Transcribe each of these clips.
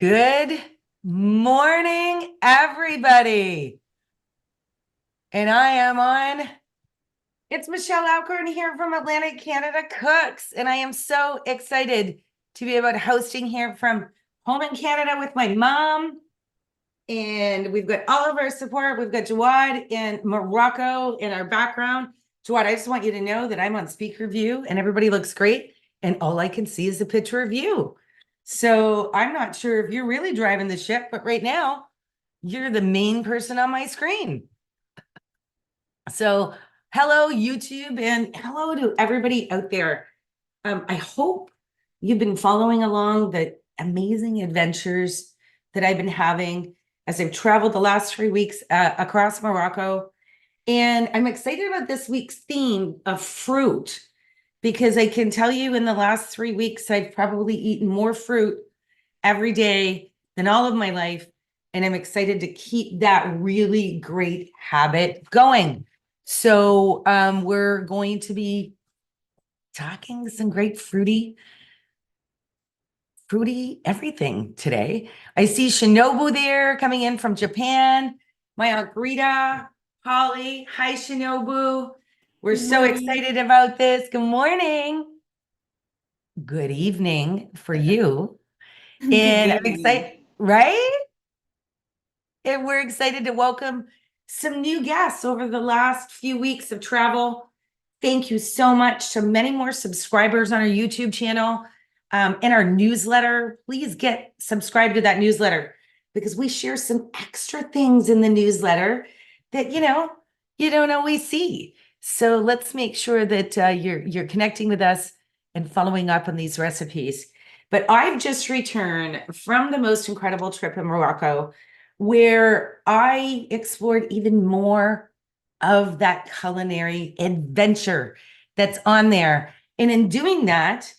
Good morning, everybody. And I am on. It's Michelle Alcorn here from Atlantic Canada Cooks. And I am so excited to be able to hosting here from home in Canada with my mom. And we've got all of our support. We've got Jawad in Morocco in our background. Jawad, I just want you to know that I'm on speaker view and everybody looks great. And all I can see is a picture of you. So I'm not sure if you're really driving the ship, but right now you're the main person on my screen. So hello, YouTube, and hello to everybody out there. I hope you've been following along the amazing adventures that I've been having as I've traveled the last 3 weeks across Morocco. And I'm excited about this week's theme of fruit because I can tell you in the last 3 weeks, I've probably eaten more fruit every day than all of my life. And I'm excited to keep that really great habit going. So we're going to be talking some great fruity everything today. I see Shinobu there coming in from Japan. My Aunt Rita, Holly. Hi, Shinobu. We're Good so morning. excited about this. Good morning. Good evening for you. Good And I'm evening. excited, right? And we're excited to welcome some new guests over the last few weeks of travel. Thank you so much to many more subscribers on our YouTube channel and our newsletter. Please get subscribed to that newsletter because we share some extra things in the newsletter that you don't always see. So let's make sure that you're connecting with us and following up on these recipes. But I've just returned from the most incredible trip in Morocco where I explored even more of that culinary adventure that's on there. And in doing that,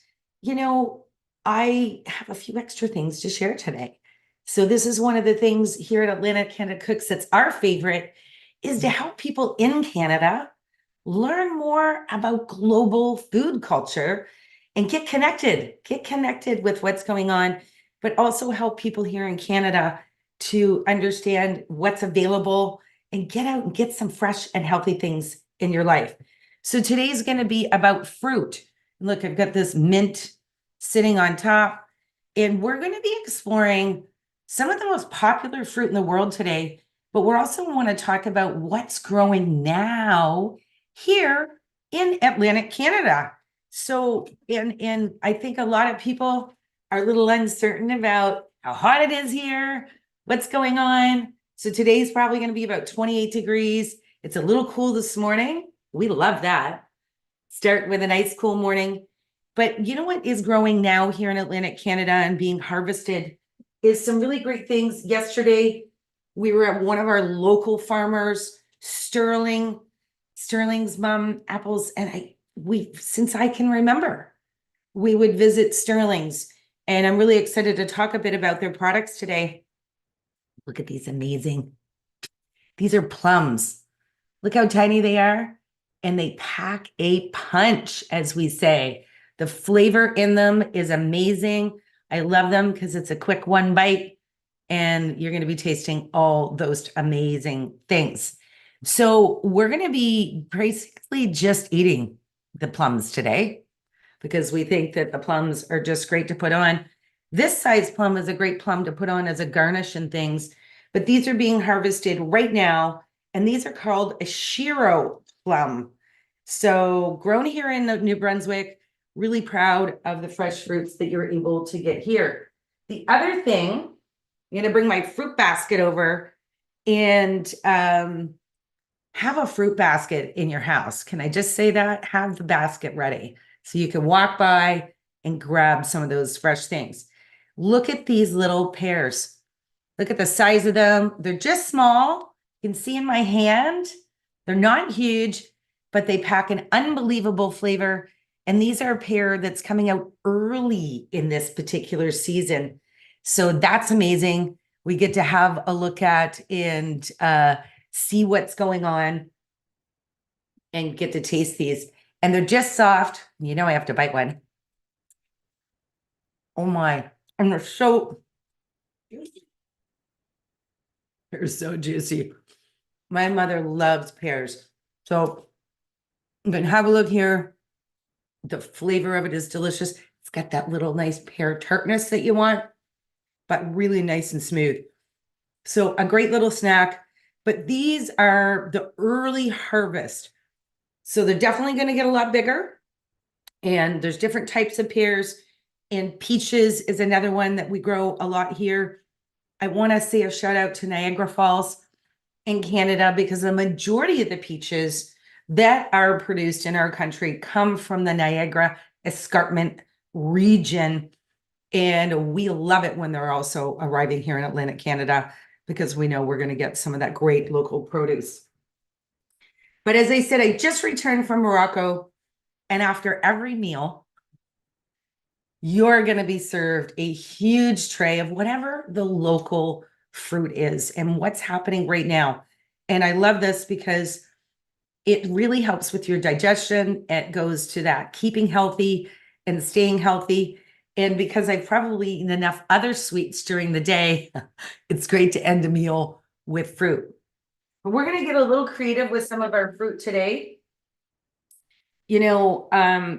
I have a few extra things to share today. So this is one of the things here at Atlantic Canada Cooks that's our favorite is to help people in Canada learn more about global food culture and get connected with what's going on, but also help people here in Canada to understand what's available and get out and get some fresh and healthy things in your life. So today's going to be about fruit. Look, I've got this mint sitting on top, and we're going to be exploring some of the most popular fruit in the world today, but we're also want to talk about what's growing now here in Atlantic Canada. So, and I think a lot of people are a little uncertain about how hot it is here, what's going on. So today's probably going to be about 28 degrees. It's a little cool this morning. We love that. Start with a nice cool morning. But you know what is growing now here in Atlantic Canada and being harvested is some really great things. Yesterday, we were at one of our local farmers, Sterling's mom apples, and we since I can remember, we would visit Sterling's, and I'm really excited to talk a bit about their products today. Look at these amazing. These are plums. Look how tiny they are, and they pack a punch, as we say. The flavor in them is amazing. I love them because it's a quick one bite, and you're going to be tasting all those amazing things. So we're going to be basically just eating the plums today because we think that the plums are just great to put on. This size plum is a great plum to put on as a garnish and things, but these are being harvested right now, and these are called a Shiro plum. So grown here in New Brunswick, really proud of the fresh fruits that you're able to get here. The other thing, I'm going to bring my fruit basket over and have a fruit basket in your house. Can I just say that? Have the basket ready so you can walk by and grab some of those fresh things. Look at these little pears. Look at the size of them. They're just small. You can see in my hand. They're not huge, but they pack an unbelievable flavor. And these are a pear that's coming out early in this particular season. So that's amazing. We get to have a look at and see what's going on and get to taste these. And they're just soft. You know, I have to bite one. Oh my. And they're so They're so juicy. My mother loves pears. So I'm gonna have a look here. The flavor of it is delicious. It's got that little nice pear tartness that you want, but really nice and smooth. So a great little snack, but these are the early harvest. So they're definitely going to get a lot bigger. And there's different types of pears. And peaches is another one that we grow a lot here. I want to say a shout out to Niagara Falls in Canada, because the majority of the peaches that are produced in our country come from the Niagara Escarpment region. And we love it when they're also arriving here in Atlantic Canada, because we know we're going to get some of that great local produce. But as I said, I just returned from Morocco, and after every meal, you're going to be served a huge tray of whatever the local fruit is and what's happening right now. And I love this because it really helps with your digestion. It goes to that keeping healthy and staying healthy. And because I've probably eaten enough other sweets during the day, it's great to end a meal with fruit. But we're going to get a little creative with some of our fruit today. You know,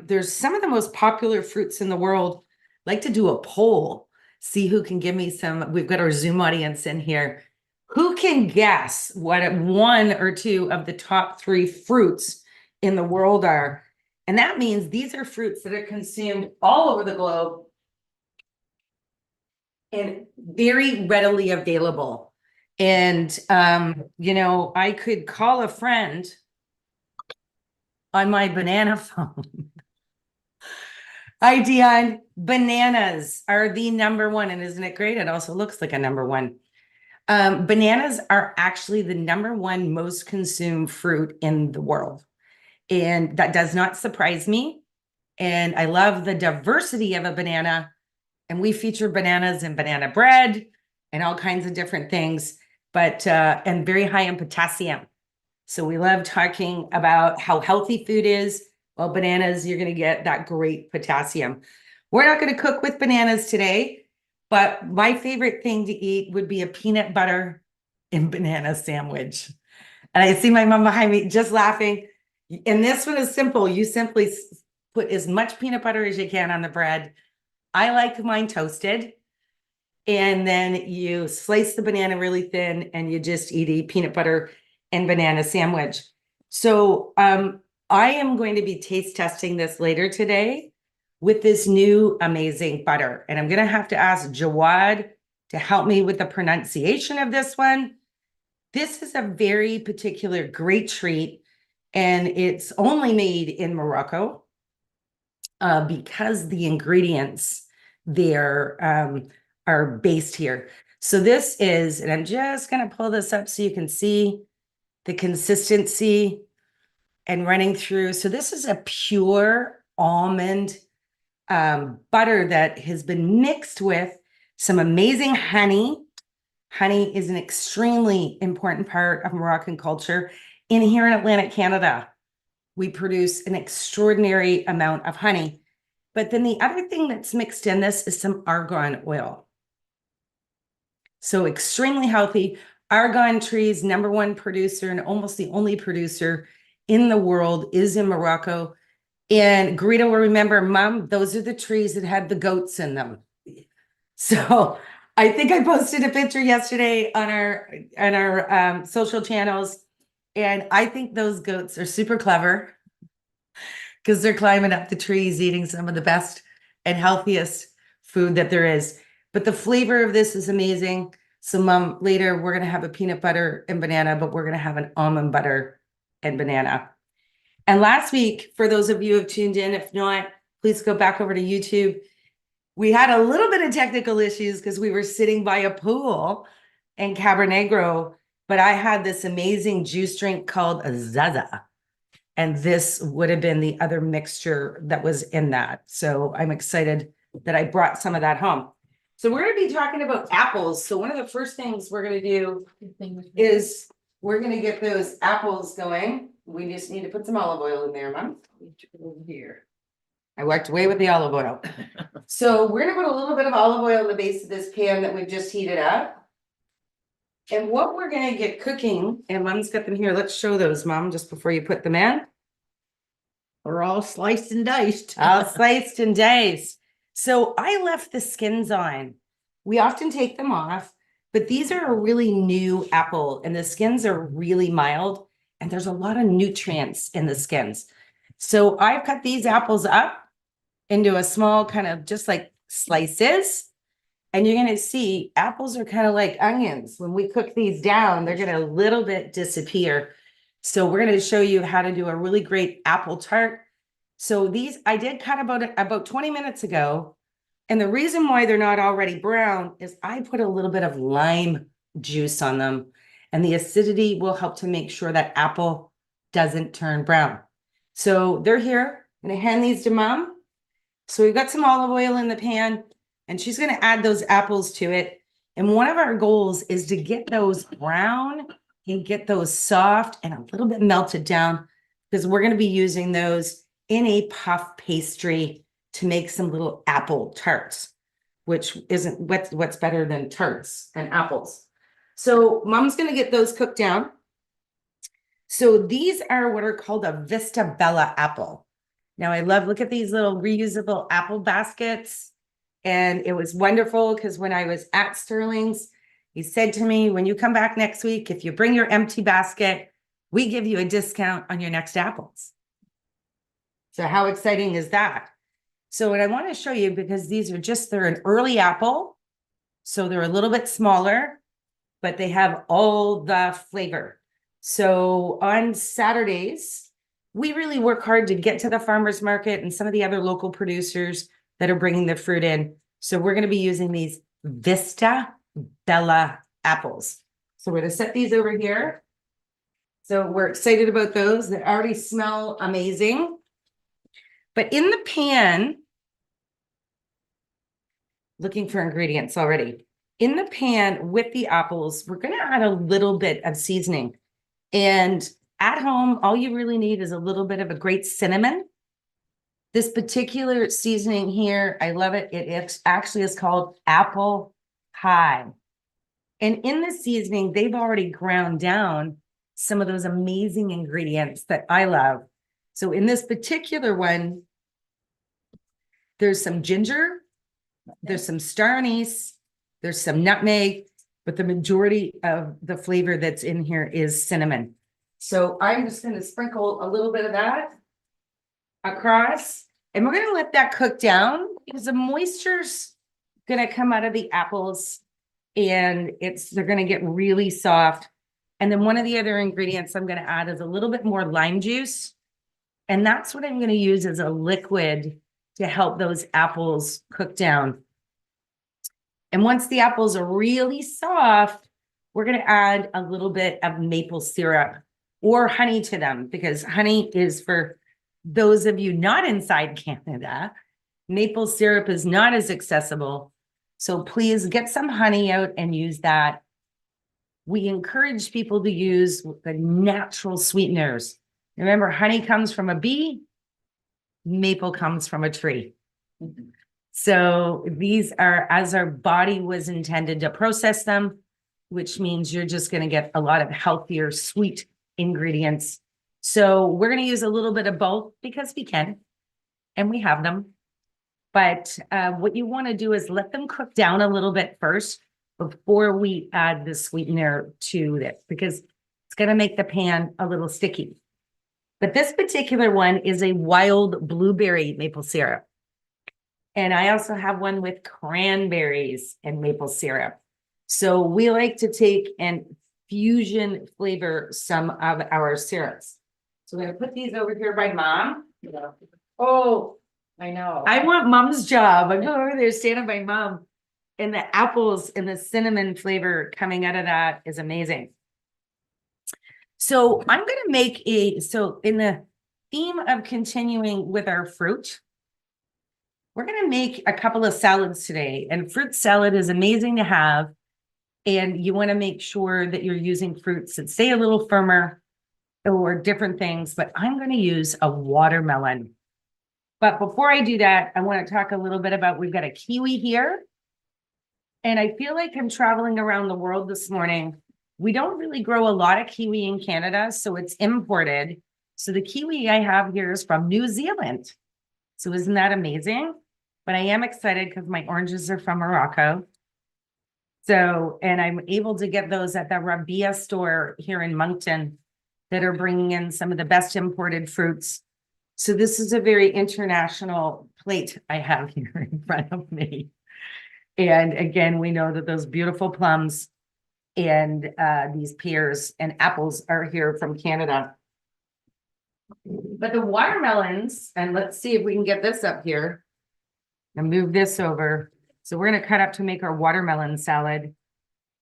there's some of the most popular fruits in the world. I'd like to do a poll, see who can give me some. We've got our Zoom audience in here. Who can guess what one or two of the top 3 fruits in the world are? And that means these are fruits that are consumed all over the globe and very readily available. And, you know, I could call a friend on my banana phone. Hi, Dion. Bananas are the number one. And isn't it great? It also looks like a number one. Bananas are actually the number one most consumed fruit in the world. And that does not surprise me. And I love the diversity of a banana. And we feature bananas in banana bread and all kinds of different things, but and very high in potassium. So we love talking about how healthy food is. Well, bananas, you're going to get that great potassium. We're not going to cook with bananas today, but my favorite thing to eat would be a peanut butter and banana sandwich. And I see my mom behind me just laughing. And this one is simple. You simply put as much peanut butter as you can on the bread. I like mine toasted. And then you slice the banana really thin and you just eat a peanut butter and banana sandwich. So I am going to be taste testing this later today with this new amazing butter. And I'm going to have to ask Jawad to help me with the pronunciation of this one. This is a very particular great treat, and it's only made in Morocco because the ingredients there are based here. So this is, and I'm just going to pull this up so you can see the consistency and running through. So this is a pure almond butter that has been mixed with some amazing honey. Honey is an extremely important part of Moroccan culture. And here in Atlantic Canada, we produce an extraordinary amount of honey. But then the other thing that's mixed in this is some argan oil. So extremely healthy. Argan trees, number one producer and almost the only producer in the world is in Morocco. And Garita will remember, Mom, those are the trees that had the goats in them. So I think I posted a picture yesterday on our social channels. And I think those goats are super clever because they're climbing up the trees, eating some of the best and healthiest food that there is. But the flavor of this is amazing. So Mom, later we're going to have a peanut butter and banana, but we're going to have an almond butter and banana. And last week, for those of you who have tuned in, if not, please go back over to YouTube. We had a little bit of technical issues because we were sitting by a pool in Cabo Negro, but I had this amazing juice drink called a Zaza. And this would have been the other mixture that was in that. So I'm excited that I brought some of that home. So we're going to be talking about apples. So one of the first things we're going to do is we're going to get those apples going. We just need to put some olive oil in there, Mom. Here. I walked away with the olive oil. So we're gonna put a little bit of olive oil in the base of this pan that we've just heated up. And what we're gonna get cooking, and Mom's got them here. Let's show those, Mom, just before you put them in. We're all sliced and diced. All sliced and diced. So I left the skins on. We often take them off, but these are a really new apple and the skins are really mild and there's a lot of nutrients in the skins. So I've cut these apples up into a small kind of just like slices. And you're going to see apples are kind of like onions. When we cook these down, they're going to a little bit disappear. So we're going to show you how to do a really great apple tart. So these I did cut about 20 minutes ago. And the reason why they're not already brown is I put a little bit of lime juice on them. And the acidity will help to make sure that apple doesn't turn brown. So they're here. I'm going to hand these to Mom. So we've got some olive oil in the pan and she's going to add those apples to it. And one of our goals is to get those brown and get those soft and a little bit melted down because we're going to be using those in a puff pastry to make some little apple tarts, which isn't what's better than tarts and apples. So Mom's going to get those cooked down. So these are what are called a Vista Bella apple. Now I look at these little reusable apple baskets. And it was wonderful because when I was at Sterling's, he said to me, when you come back next week, if you bring your empty basket, we give you a discount on your next apples. So how exciting is that? So what I want to show you, because they're an early apple. So they're a little bit smaller, but they have all the flavor. So on Saturdays, we really work hard to get to the farmer's market and some of the other local producers that are bringing the fruit in. So we're going to be using these Vista Bella apples. So we're going to set these over here. So we're excited about those. They already smell amazing. But in the pan, looking for ingredients already. In the pan with the apples, we're going to add a little bit of seasoning. And at home, all you really need is a little bit of a great cinnamon. This particular seasoning here, I love it. It actually is called apple pie. And in the seasoning, they've already ground down some of those amazing ingredients that I love. So in this particular one, there's some ginger, there's some star anise, there's some nutmeg, but the majority of the flavor that's in here is cinnamon. So I'm just going to sprinkle a little bit of that across, and we're going to let that cook down because the moisture's going to come out of the apples and they're going to get really soft. And then one of the other ingredients I'm going to add is a little bit more lime juice. And that's what I'm going to use as a liquid to help those apples cook down. And once the apples are really soft, we're going to add a little bit of maple syrup or honey to them, because honey is, for those of you not inside Canada, maple syrup is not as accessible. So please get some honey out and use that. We encourage people to use the natural sweeteners. Remember, honey comes from a bee, maple comes from a tree. Mm-hmm. So these are as our body was intended to process them, which means you're just going to get a lot of healthier, sweet ingredients. So we're going to use a little bit of both because we can, and we have them. But what you want to do is let them cook down a little bit first before we add the sweetener to this, because it's going to make the pan a little sticky. But this particular one is a wild blueberry maple syrup. And I also have one with cranberries and maple syrup. So we like to take and fusion flavor some of our syrups. So we're going to put these over here by Mom. Yeah. Oh, I know. I want Mom's job. I'm over there standing by Mom. And the apples and the cinnamon flavor coming out of that is amazing. So I'm going to make so in the theme of continuing with our fruit, we're going to make a couple of salads today. And fruit salad is amazing to have. And you want to make sure that you're using fruits that stay a little firmer or different things. But I'm going to use a watermelon. But before I do that, I want to talk a little bit about, we've got a kiwi here. And I feel like I'm traveling around the world this morning. We don't really grow a lot of kiwi in Canada, so it's imported. So the kiwi I have here is from New Zealand. So isn't that amazing? But I am excited because my oranges are from Morocco. So, and I'm able to get those at the Rabia store here in Moncton that are bringing in some of the best imported fruits. So this is a very international plate I have here in front of me. And again, we know that those beautiful plums and these pears and apples are here from Canada. But the watermelons, and let's see if we can get this up here and move this over. So we're going to cut up to make our watermelon salad.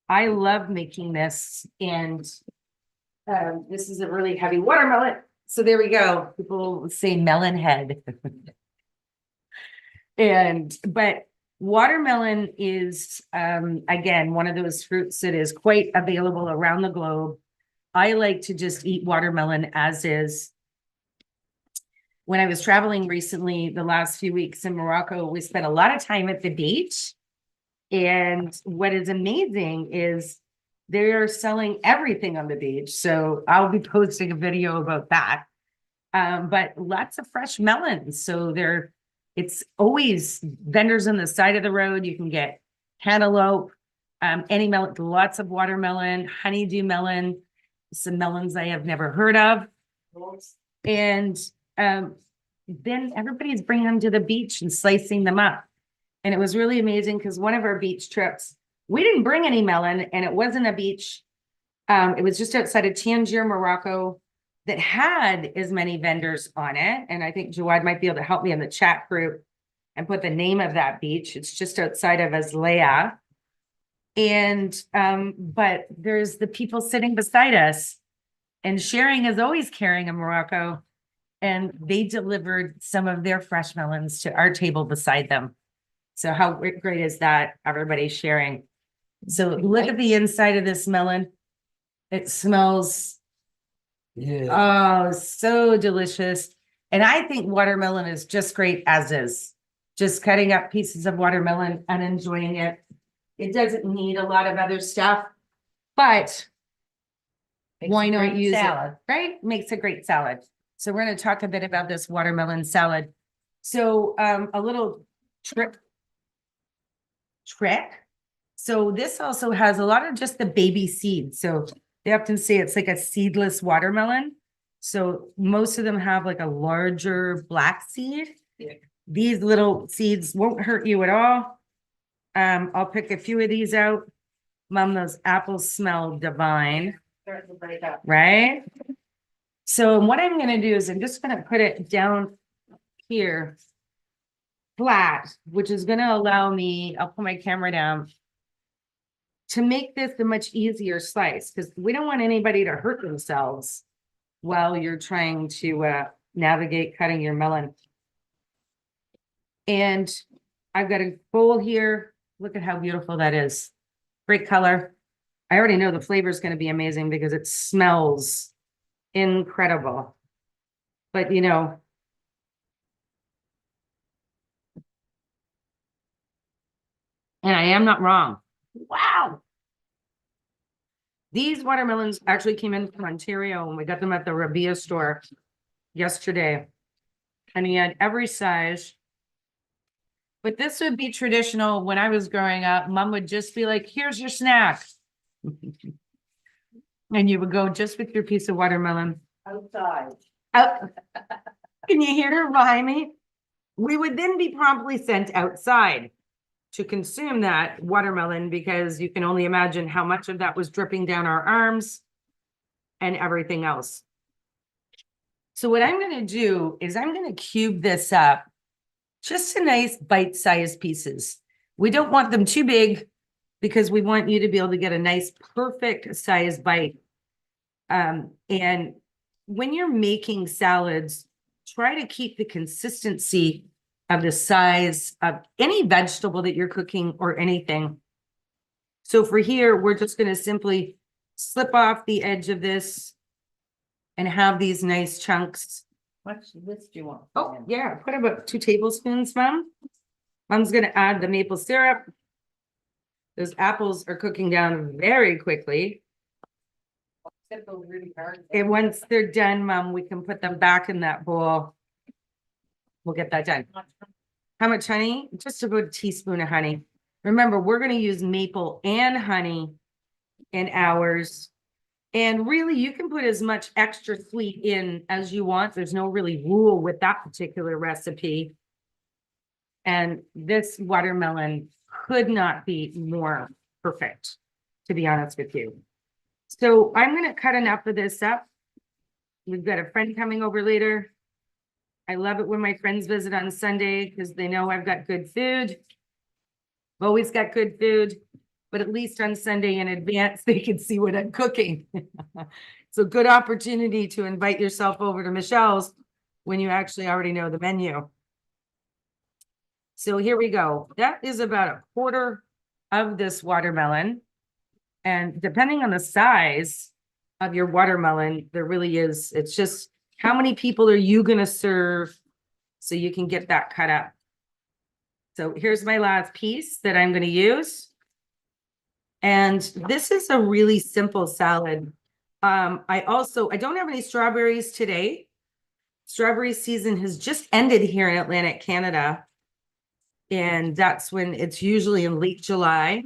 I love making this, and this is a really heavy watermelon. So there we go. People say melon head. But watermelon is, again, one of those fruits that is quite available around the globe. I like to just eat watermelon as is. When I was traveling recently, the last few weeks in Morocco, we spent a lot of time at the beach. And what is amazing is they're selling everything on the beach. So I'll be posting a video about that. But lots of fresh melons. So it's always vendors on the side of the road. You can get cantaloupe, any melon, lots of watermelon, honeydew melon, some melons I have never heard of. And then everybody's bringing them to the beach and slicing them up. And it was really amazing because one of our beach trips, we didn't bring any melon, and it wasn't a beach. It was just outside of Tangier, Morocco, that had as many vendors on it. And I think Jawad might be able to help me in the chat group and put the name of that beach. It's just outside of Azlea. And but there's the people sitting beside us, and sharing is always caring in Morocco. And they delivered some of their fresh melons to our table beside them. So how great is that? Everybody's sharing. So look at the inside of this melon. It smells, oh, so delicious. And I think watermelon is just great as is. Just cutting up pieces of watermelon and enjoying it. It doesn't need a lot of other stuff, but why not use it, right? Makes a great salad. So we're going to talk a bit about this watermelon salad. So a little trick. So this also has a lot of just the baby seeds. So they often say it's like a seedless watermelon. So most of them have like a larger black seed. Yeah. These little seeds won't hurt you at all. I'll pick a few of these out. Mom, those apples smell divine. Right? So what I'm going to do is I'm just going to put it down here flat, which is going to allow me, I'll put my camera down, to make this a much easier slice, because we don't want anybody to hurt themselves while you're trying to navigate cutting your melon. And I've got a bowl here. Look at how beautiful that is. Great color. I already know the flavor is going to be amazing because it smells incredible. But you know, and I am not wrong. Wow. These watermelons actually came in from Ontario, and we got them at the Rabia store yesterday. And he had every size. But this would be traditional when I was growing up. Mom would just be like, here's your snack. And you would go just with your piece of watermelon. Outside. Out. Can you hear her rhyming? We would then be promptly sent outside to consume that watermelon, because you can only imagine how much of that was dripping down our arms and everything else. So what I'm going to do is I'm going to cube this up, just a nice bite-sized pieces. We don't want them too big because we want you to be able to get a nice perfect size bite. And when you're making salads, try to keep the consistency of the size of any vegetable that you're cooking or anything. So for here, we're just going to simply slip off the edge of this and have these nice chunks Much of this do you want? Oh, yeah, put about 2 tablespoons, Mom. Mom's gonna add the maple syrup. Those apples are cooking down very quickly. And once they're done, Mom, we can put them back in that bowl. We'll get that done. How much honey? Just about a teaspoon of honey. Remember, we're gonna use maple and honey in ours. And really, you can put as much extra sweet in as you want. There's no really rule with that particular recipe. And this watermelon could not be more perfect, to be honest with you. So I'm gonna cut enough of this up. We've got a friend coming over later. I love it when my friends visit on Sunday because they know I've got good food. I've always got good food, but at least on Sunday in advance, they can see what I'm cooking. It's a good opportunity to invite yourself over to Michelle's when you actually already know the menu. So here we go. That is about a quarter of this watermelon. And depending on the size of your watermelon, there really is, it's just how many people are you going to serve so you can get that cut up. So here's my last piece that I'm going to use. And this is a really simple salad. I don't have any strawberries today. Strawberry season has just ended here in Atlantic Canada. And that's when it's usually in late July.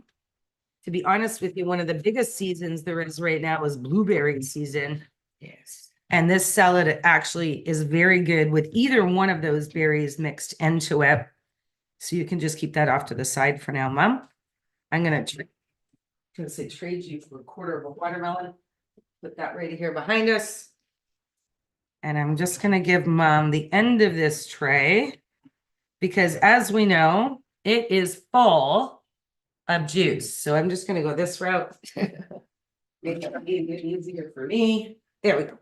To be honest with you, one of the biggest seasons there is right now is blueberry season. Yes. And this salad actually is very good with either one of those berries mixed into it. So you can just keep that off to the side for now, Mom. I'm going to say trade you for a quarter of a watermelon. Put that right here behind us. And I'm just going to give Mom the end of this tray because as we know, it is full of juice. So I'm just going to go this route. Make it a bit easier for me. There we go.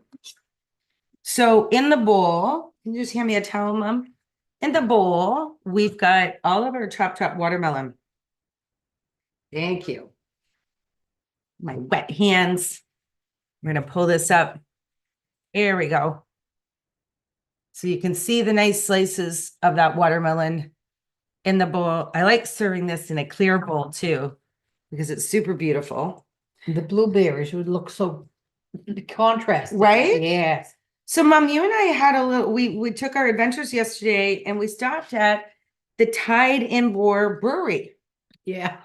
So in the bowl, can you just hand me a towel, Mom? In the bowl, we've got all of our chopped up watermelon. Thank you. My wet hands. I'm going to pull this up. Here we go. So you can see the nice slices of that watermelon in the bowl. I like serving this in a clear bowl too, because it's super beautiful. The blueberries would look so contrast. Right? Yes. So Mom, you and I had a little, we took our adventures yesterday and we stopped at the Tide Inboor Brewery. Yeah.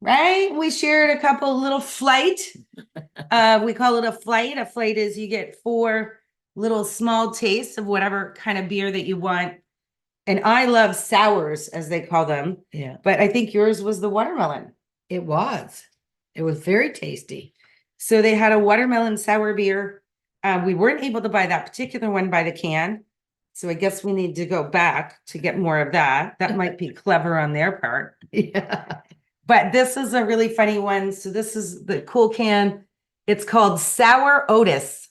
Right? We shared a couple little flight. We call it a flight. A flight is you get 4 little small tastes of whatever kind of beer that you want. And I love sours, as they call them. Yeah. But I think yours was the watermelon. It was. It was very tasty. So they had a watermelon sour beer. We weren't able to buy that particular one by the can. So I guess we need to go back to get more of that. That might be clever on their part. Yeah. But this is a really funny one. So this is the cool can. It's called Sour Otis.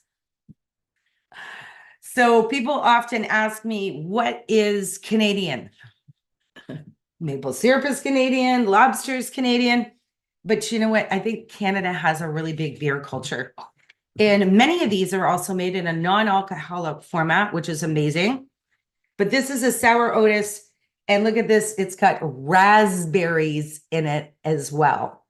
So people often ask me, what is Canadian? Maple syrup is Canadian, lobster is Canadian. But you know what? I think Canada has a really big beer culture. And many of these are also made in a non-alcoholic format, which is amazing. But this is a Sour Otis. And look at this. It's got raspberries in it as well.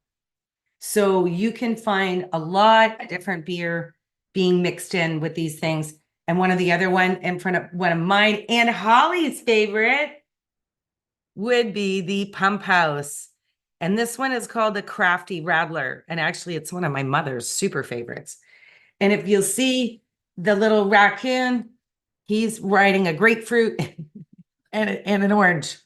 So you can find a lot of different beer being mixed in with these things. And one of the other one in front of one of mine and Holly's favorite would be the Pump House. And this one is called the Crafty Rattler. And actually, it's one of my mother's super favorites. And if you'll see the little raccoon, he's riding a grapefruit and an orange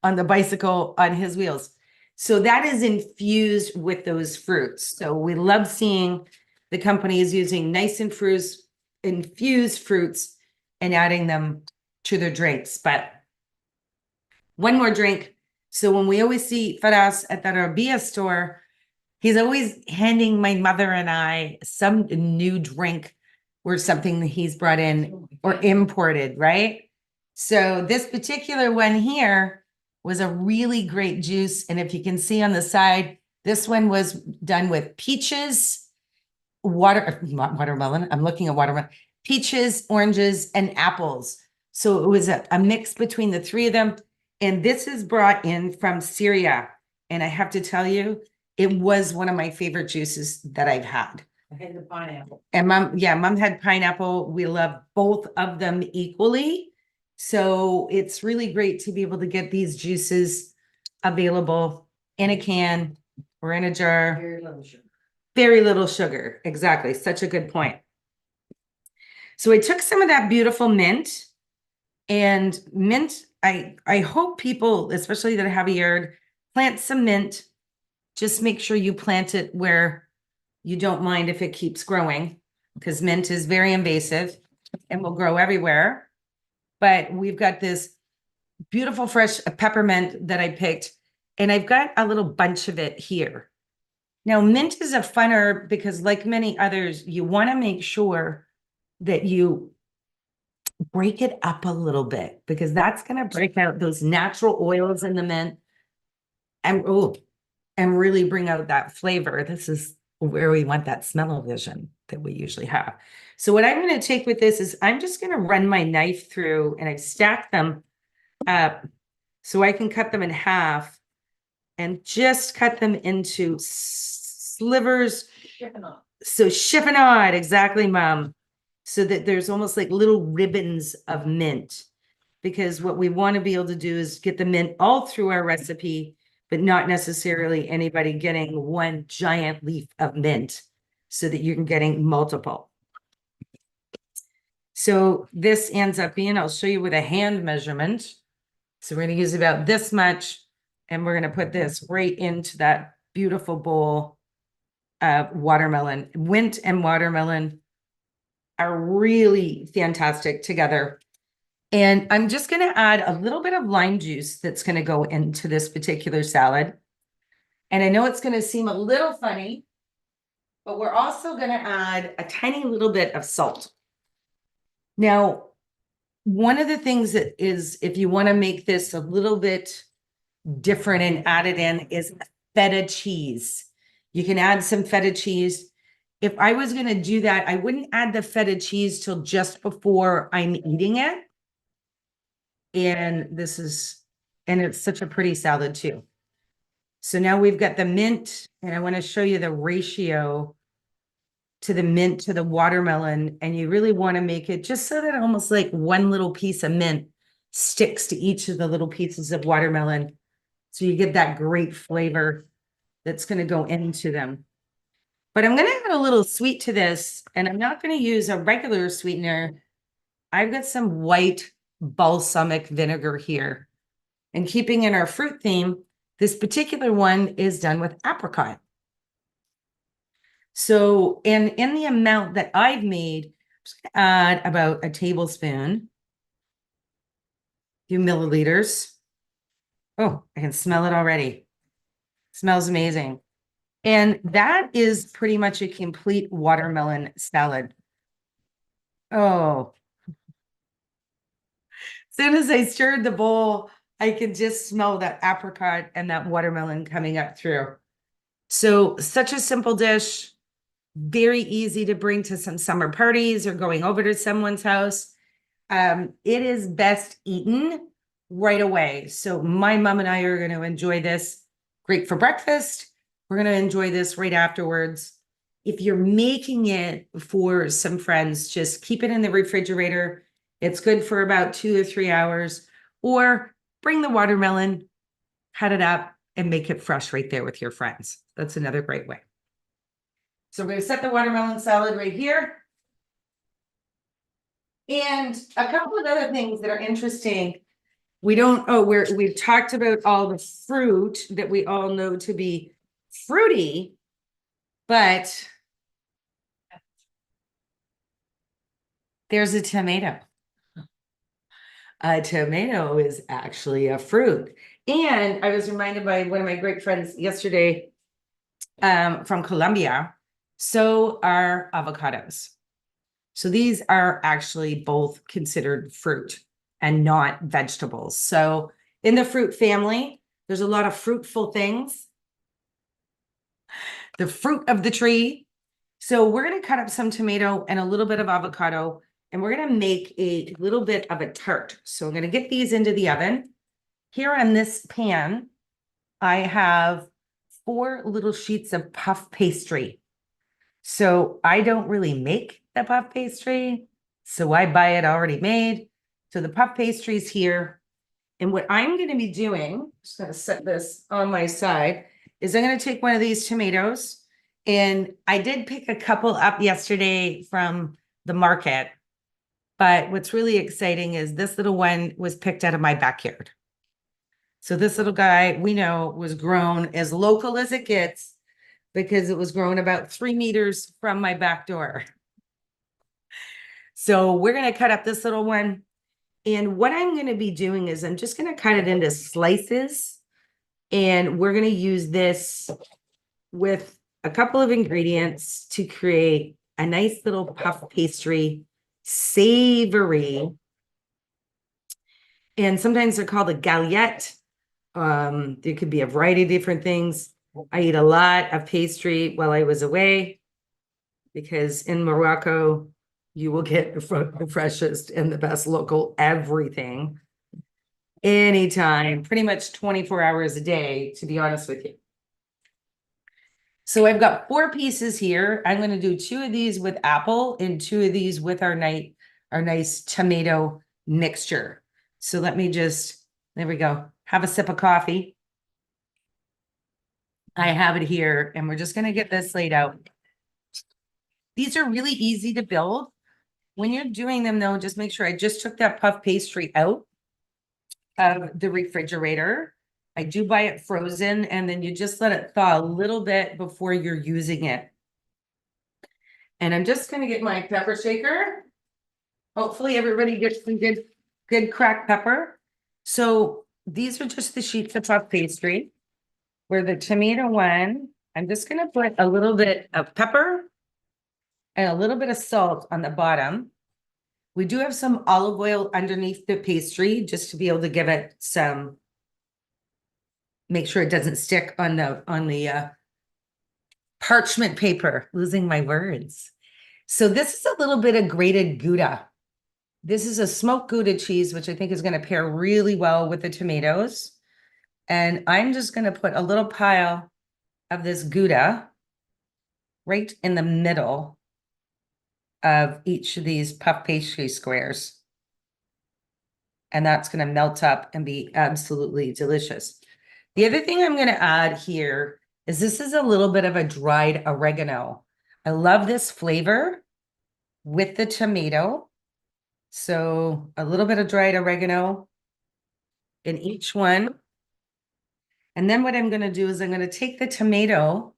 on the bicycle on his wheels. So that is infused with those fruits. So we love seeing the companies using nice infused fruits and adding them to their drinks. But one more drink. So when we always see Faraz at that Arabia store, he's always handing my mother and I some new drink or something that he's brought in or imported, right? So this particular one here was a really great juice. And if you can see on the side, this one was done with peaches, watermelon. I'm looking at watermelon peaches, oranges, and apples. So it was a mix between the three of them. And this is brought in from Syria. And I have to tell you, it was one of my favorite juices that I've had. I had the pineapple. And mom had pineapple. We love both of them equally. So it's really great to be able to get these juices available in a can or in a jar. Very little sugar. Very little sugar. Exactly. Such a good point. So I took some of that beautiful mint, and mint, I hope people, especially that have a yard, plant some mint. Just make sure you plant it where you don't mind if it keeps growing, because mint is very invasive and will grow everywhere. But we've got this beautiful fresh peppermint that I picked, and I've got a little bunch of it here. Now, mint is a fun herb because, like many others, you want to make sure that you break it up a little bit, because that's going to break out those natural oils in the mint and really bring out that flavor. This is where we want that smell-o-vision that we usually have. So what I'm going to take with this is I'm just going to run my knife through, and I've stacked them up so I can cut them in half and just cut them into slivers. Chiffonade. So chiffonade, exactly, Mom. So that there's almost like little ribbons of mint, because what we want to be able to do is get the mint all through our recipe, but not necessarily anybody getting one giant leaf of mint, so that you're getting multiple. So this ends up being, I'll show you with a hand measurement. So we're going to use about this much, and we're going to put this right into that beautiful bowl of watermelon. Mint and watermelon are really fantastic together. And I'm just going to add a little bit of lime juice that's going to go into this particular salad. And I know it's going to seem a little funny, but we're also going to add a tiny little bit of salt. Now, one of the things that is, if you want to make this a little bit different and add it in, is feta cheese. You can add some feta cheese. If I was going to do that, I wouldn't add the feta cheese till just before I'm eating it. And it's such a pretty salad too. So now we've got the mint, and I want to show you the ratio to the mint to the watermelon. And you really want to make it just so that almost like one little piece of mint sticks to each of the little pieces of watermelon. So you get that great flavor that's going to go into them. But I'm going to add a little sweet to this, and I'm not going to use a regular sweetener. I've got some white balsamic vinegar here. And keeping in our fruit theme, this particular one is done with apricot. So, and in the amount that I've made, I'm just going to add about a tablespoon, few milliliters. Oh, I can smell it already. Smells amazing. And that is pretty much a complete watermelon salad. Oh. As soon as I stirred the bowl, I could just smell that apricot and that watermelon coming up through. So such a simple dish, very easy to bring to some summer parties or going over to someone's house. It is best eaten right away. So my mom and I are going to enjoy this. Great for breakfast. We're going to enjoy this right afterwards. If you're making it for some friends, just keep it in the refrigerator. It's good for about 2 or 3 hours, or bring the watermelon, cut it up, and make it fresh right there with your friends. That's another great way. So we're going to set the watermelon salad right here. And a couple of other things that are interesting. We've talked about all the fruit that we all know to be fruity, but there's a tomato. A tomato is actually a fruit. And I was reminded by one of my great friends yesterday from Colombia. So are avocados. So these are actually both considered fruit and not vegetables. So in the fruit family, there's a lot of fruitful things. The fruit of the tree. So we're going to cut up some tomato and a little bit of avocado. and we're gonna make a little bit of a tart. So I'm gonna get these into the oven. Here on this pan, I have 4 little sheets of puff pastry. So I don't really make the puff pastry, so I buy it already made. So the puff pastry's here. And what I'm gonna be doing, just gonna set this on my side, is I'm gonna take one of these tomatoes. And I did pick a couple up yesterday from the market. But what's really exciting is this little one was picked out of my backyard. So this little guy, we know, was grown as local as it gets because it was grown about 3 meters from my back door. So we're gonna cut up this little one. And what I'm gonna be doing is I'm just gonna cut it into slices. And we're gonna use this with a couple of ingredients to create a nice little puff pastry, savory. And sometimes they're called a galette. There could be a variety of different things. I eat a lot of pastry while I was away because in Morocco, you will get the freshest and the best local everything anytime, pretty much 24 hours a day, to be honest with you. So I've got 4 pieces here. I'm going to do 2 of these with apple and 2 of these with our nice tomato mixture. So let me just, there we go, have a sip of coffee. I have it here, and we're just going to get this laid out. These are really easy to build. When you're doing them, though, just make sure I just took that puff pastry out of the refrigerator. I do buy it frozen, and then you just let it thaw a little bit before you're using it. And I'm just going to get my pepper shaker. Hopefully everybody gets some good cracked pepper. So these are just the sheets of puff pastry. For the tomato one, I'm just going to put a little bit of pepper and a little bit of salt on the bottom. We do have some olive oil underneath the pastry just to be able to give it some, make sure it doesn't stick on the parchment paper, losing my words. So this is a little bit of grated Gouda. This is a smoked Gouda cheese, which I think is going to pair really well with the tomatoes. And I'm just going to put a little pile of this Gouda right in the middle of each of these puff pastry squares. And that's going to melt up and be absolutely delicious. The other thing I'm going to add here is this is a little bit of a dried oregano. I love this flavor with the tomato. So a little bit of dried oregano in each one. And then what I'm going to do is I'm going to take the tomato,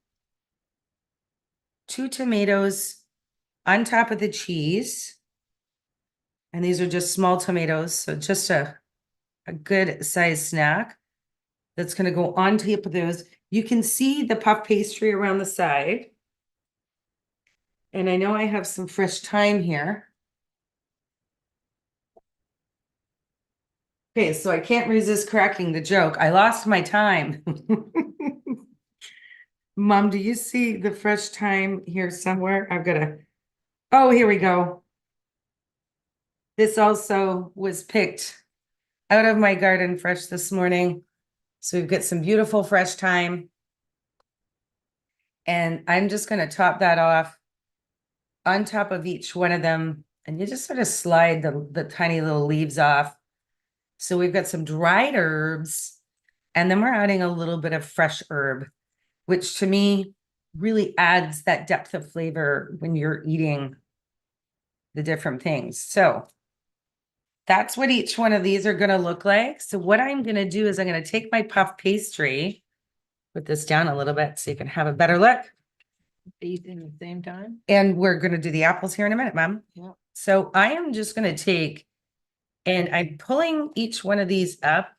2 tomatoes on top of the cheese. And these are just small tomatoes, so just a good size snack that's going to go on top of those. You can see the puff pastry around the side. And I know I have some fresh thyme here. Okay, so I can't resist cracking the joke. I lost my time. Mom, do you see the fresh thyme here somewhere? I've got to, oh, here we go. This also was picked out of my garden fresh this morning. So we've got some beautiful fresh thyme. And I'm just going to top that off on top of each one of them. And you just sort of slide the tiny little leaves off. So we've got some dried herbs, and then we're adding a little bit of fresh herb, which to me really adds that depth of flavor when you're eating the different things. So that's what each one of these are going to look like. So what I'm going to do is I'm going to take my puff pastry, put this down a little bit so you can have a better look. Eat in the same time. And we're going to do the apples here in a minute, Mom. Yeah. So I am just going to take, and I'm pulling each one of these up.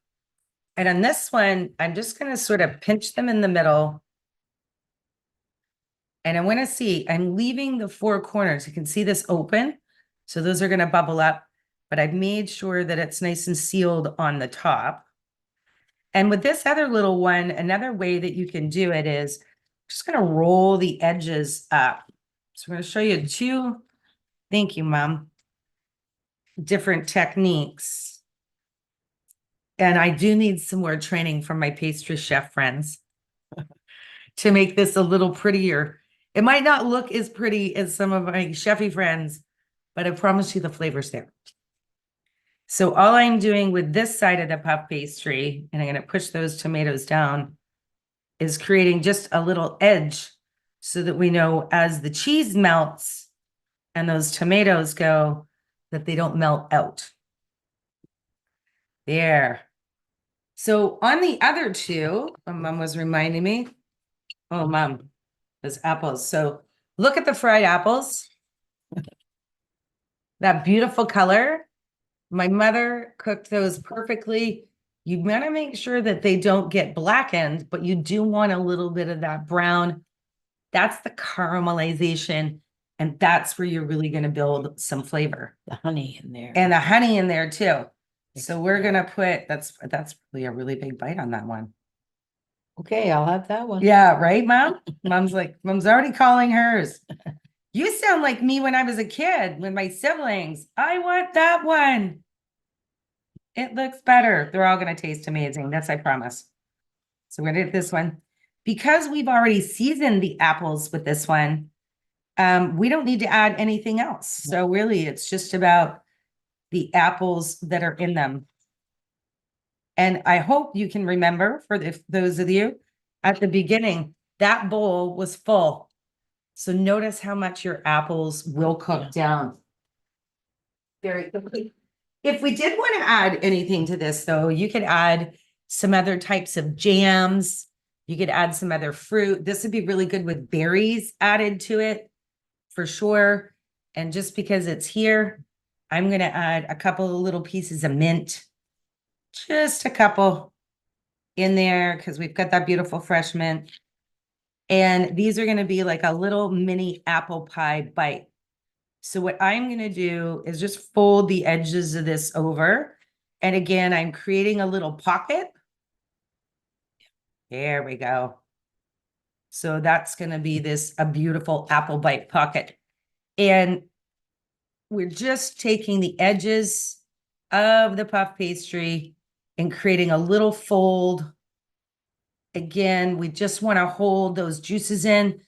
And on this one, I'm just going to sort of pinch them in the middle. And I want to see, I'm leaving the 4 corners. You can see this open. So those are going to bubble up, but I've made sure that it's nice and sealed on the top. And with this other little one, another way that you can do it is just going to roll the edges up. So I'm going to show you 2. Thank you, Mom. different techniques. And I do need some more training from my pastry chef friends to make this a little prettier. It might not look as pretty as some of my chefy friends, but I promise you the flavor's there. So all I'm doing with this side of the puff pastry, and I'm going to push those tomatoes down, is creating just a little edge so that we know as the cheese melts and those tomatoes go, that they don't melt out. There. So on the other two, my mom was reminding me, oh, mom, those apples. So look at the fried apples. That beautiful color. My mother cooked those perfectly. You want to make sure that they don't get blackened, but you do want a little bit of that brown. That's the caramelization. And that's where you're really going to build some flavor. The honey in there. And the honey in there too. So we're going to put, that's really a really big bite on that one. Okay, I'll have that one. Yeah, right, Mom? Mom's already calling hers. You sound like me when I was a kid with my siblings. I want that one. It looks better. They're all going to taste amazing. That's, I promise. So we're going to get this one. Because we've already seasoned the apples with this one, we don't need to add anything else. So really, it's just about the apples that are in them. And I hope you can remember, for those of you at the beginning, that bowl was full. So notice how much your apples will cook down very quickly. If we did want to add anything to this, though, you could add some other types of jams. You could add some other fruit. This would be really good with berries added to it, for sure. And just because it's here, I'm going to add a couple of little pieces of mint. Just a couple in there because we've got that beautiful fresh mint. And these are going to be like a little mini apple pie bite. So what I'm going to do is just fold the edges of this over. And again, I'm creating a little pocket. There we go. So that's going to be a beautiful apple bite pocket. And we're just taking the edges of the puff pastry and creating a little fold. Again, we just want to hold those juices in,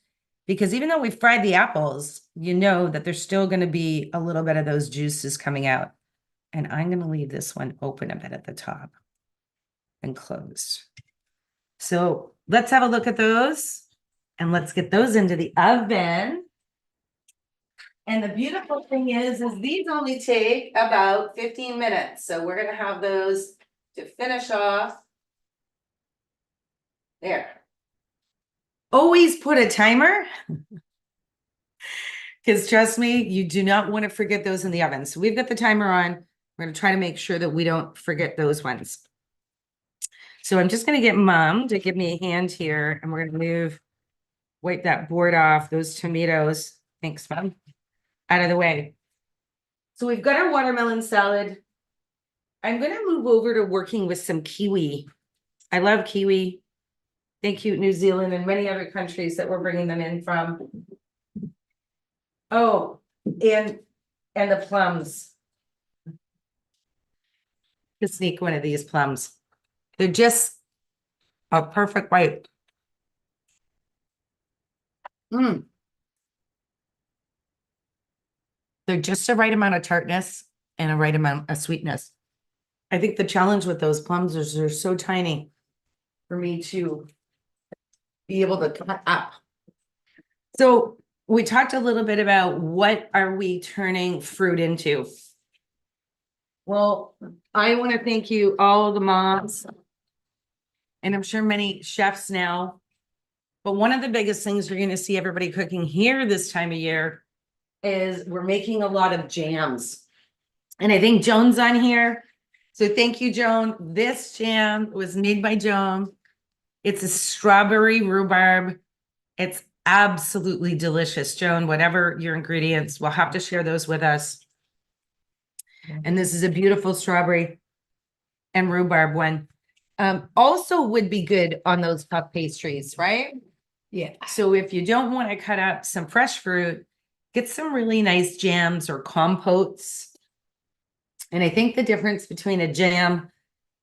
because even though we fried the apples, you know that there's still going to be a little bit of those juices coming out. And I'm going to leave this one open a bit at the top and closed. So let's have a look at those and let's get those into the oven. And the beautiful thing is these only take about 15 minutes. So we're going to have those to finish off. There. Always put a timer. Because trust me, you do not want to forget those in the oven. So we've got the timer on. We're going to try to make sure that we don't forget those ones. So I'm just going to get Mom to give me a hand here. And we're going to wipe that board off, those tomatoes. Thanks, Mom. Out of the way. So we've got our watermelon salad. I'm going to move over to working with some kiwi. I love kiwi. Thank you, New Zealand and many other countries that we're bringing them in from. Oh, and the plums. To sneak one of these plums. They're just a perfect bite. They're just the right amount of tartness and a right amount of sweetness. I think the challenge with those plums is they're so tiny for me to be able to cut up. So we talked a little bit about what are we turning fruit into. Well, I want to thank you, all the moms, and I'm sure many chefs now. But one of the biggest things you're going to see everybody cooking here this time of year is we're making a lot of jams. And I think Joan's on here. So thank you, Joan. This jam was made by Joan. It's a strawberry rhubarb. It's absolutely delicious. Joan, whatever your ingredients, we'll have to share those with us. And this is a beautiful strawberry and rhubarb one. Also would be good on those puff pastries, right? Yeah. So if you don't want to cut up some fresh fruit, get some really nice jams or compotes. And I think the difference between a jam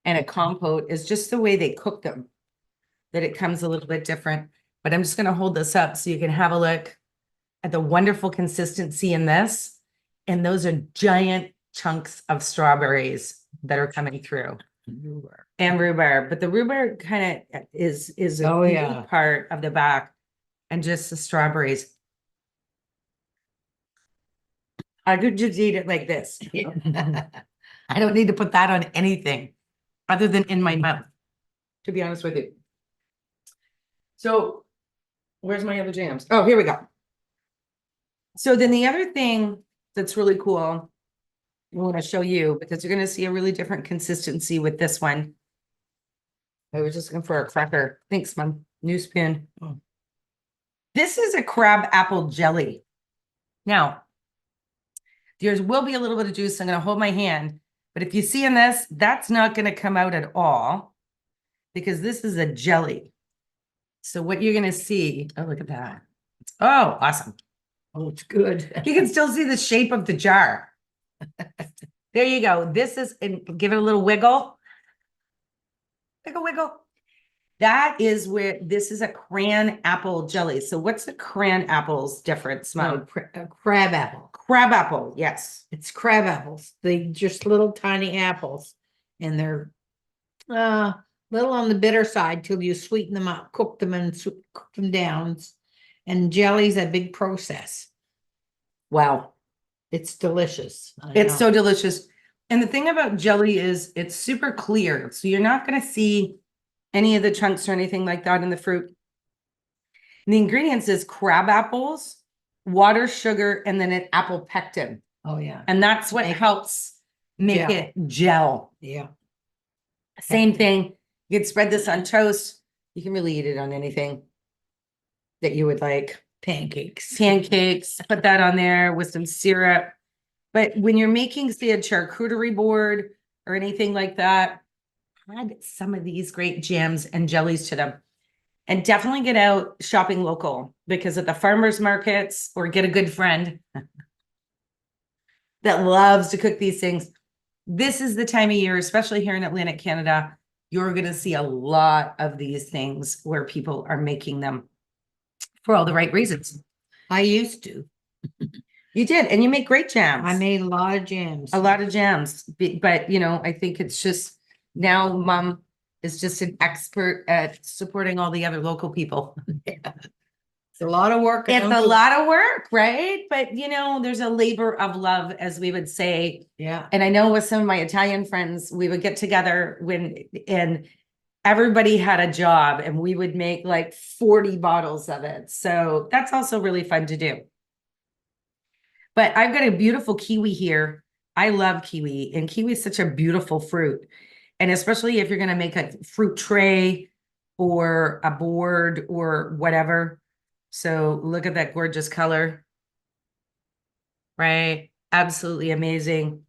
and a compote is just the way they cook them, that it comes a little bit different. But I'm just going to hold this up so you can have a look at the wonderful consistency in this. And those are giant chunks of strawberries that are coming through. And rhubarb, but the rhubarb kind of is a Oh, key yeah. part of the back, and just the strawberries. I could just eat it like this. I don't need to put that on anything other than in my mouth, to be honest with you. So where's my other jams? Oh, here we go. So then the other thing that's really cool, I want to show you, because you're going to see a really different consistency with this one. I was just looking for a cracker. Thanks, Mom. New spoon. Oh. This is a crab apple jelly. Now, there will be a little bit of juice. I'm going to hold my hand. But if you see in this, that's not going to come out at all because this is a jelly. So what you're going to see, oh, look at that. Oh, awesome. Oh, it's good. You can still see the shape of the jar. There you go. This is, and give it a little wiggle. Wiggle, wiggle. That is where, this is a cran apple jelly. So what's the cran apples difference, Mom? A crab apple. Crab apple, yes. It's crab apples. They just little tiny apples, and they're little on the bitter side till you sweeten them up, cook them and cook them down. And jelly's a big process. Wow. It's delicious. I It's know. so delicious. And the thing about jelly is it's super clear. So you're not going to see any of the chunks or anything like that in the fruit. And the ingredients is crab apples, water, sugar, and then an apple pectin. Oh, yeah. And that's what helps make Gel. it gel. Yeah. Same thing. You can spread this on toast. You can really eat it on anything that you would like. Pancakes. Pancakes, put that on there with some syrup. But when you're making, say, a charcuterie board or anything like that, add some of these great jams and jellies to them. And definitely get out shopping local, because at the farmers markets, or get a good friend that loves to cook these things. This is the time of year, especially here in Atlantic Canada, you're going to see a lot of these things where people are making them for all the right reasons. I used to. You did, and you make great jams. I made a lot of jams. A lot of jams, but you know, I think it's just now Mom is just an expert at supporting all the other local people. It's a lot of work. It's a lot of work, right? But you know, there's a labor of love, as we would say. Yeah. And I know with some of my Italian friends, we would get together and everybody had a job and we would make like 40 bottles of it. So that's also really fun to do. But I've got a beautiful kiwi here. I love kiwi, and kiwi is such a beautiful fruit. And especially if you're going to make a fruit tray or a board or whatever. So look at that gorgeous color. Right? Absolutely amazing.